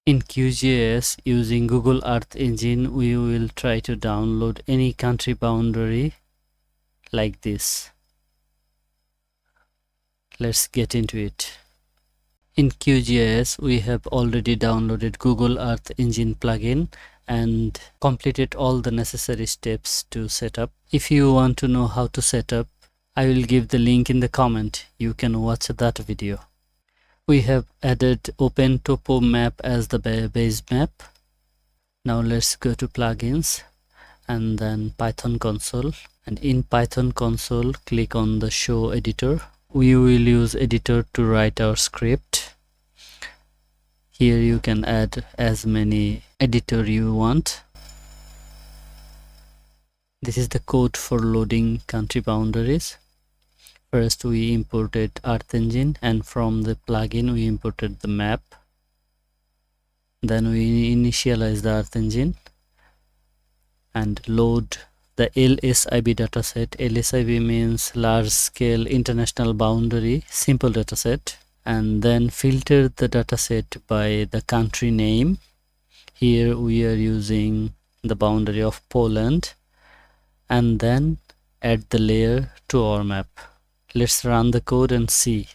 In QGIS, using Google Earth Engine, we will try to download any country boundary like this. Let's get into it. In QGIS, we have already downloaded Google Earth Engine plugin and completed all the necessary steps to set up. If you want to know how to set up, I will give the link in the comment. You can watch that video. We have added Open Topo Map as the base map. Now let's go to plugins and then Python console, and in Python console click on the show editor. We will use editor to write our script. Here you can add as many editor you want. This is the code for loading country boundaries. First we imported Earth Engine, and from the plugin we imported the map. Then we initialize the Earth Engine and load the LSIB dataset. LSIB means large scale international boundary simple dataset. And then filter the dataset by the country name. Here we are using the boundary of Poland, and then add the layer to our map. Let's run the code and see.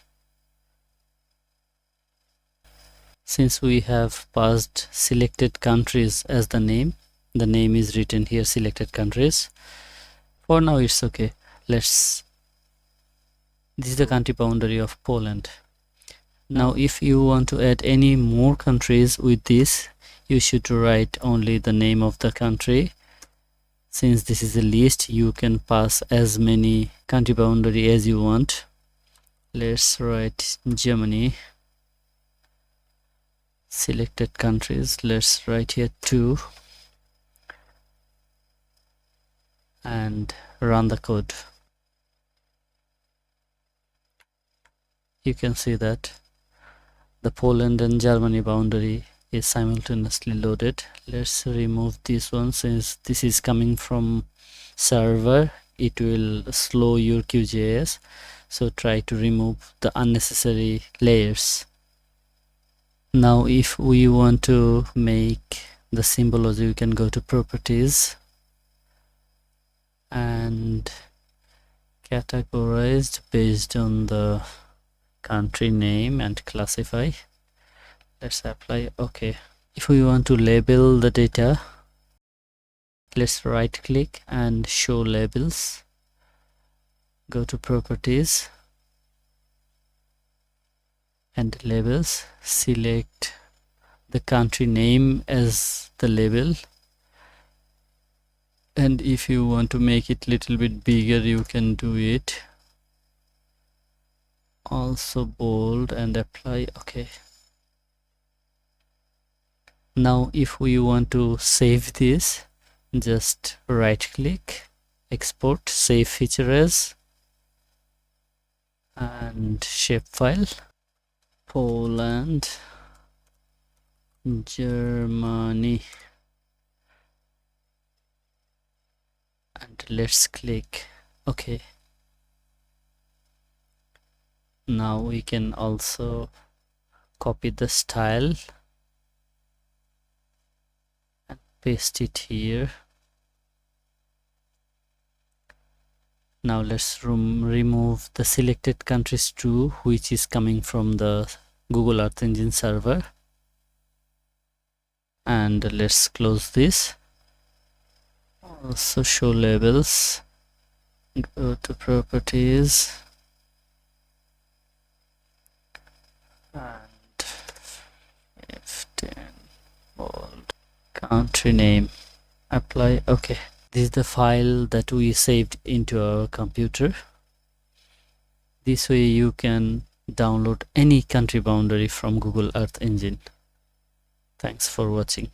Since we have passed selected countries as the name is written here, selected countries. For now it's okay. This is the country boundary of Poland. Now if you want to add any more countries with this, you should write only the name of the country. Since this is a list, you can pass as many country boundary as you want. Let's write Germany. Selected countries, let's write here 2 and run the code. You can see that the Poland and Germany boundary is simultaneously loaded. Let's remove this one. Since this is coming from server, it will slow your QGIS, so try to remove the unnecessary layers. Now if we want to make the symbology, we can go to properties and categorized based on the country name and classify. Let's apply OK. If we want to label the data, let's right click and show labels. Go to properties and labels, select the country name as the label, and if you want to make it little bit bigger, you can do it. Also bold and apply OK. Now if we want to save this, just right click, export, save feature as, and shapefile, Poland, Germany, and let's click OK. Now we can also copy the style and paste it here. Now let's remove the selected countries too, which is coming from the Google Earth Engine server, and let's close this. Also show labels, go to properties and 15 bold, country name, apply OK. This is the file that we saved into our computer. This way you can download any country boundary from Google Earth Engine. Thanks for watching.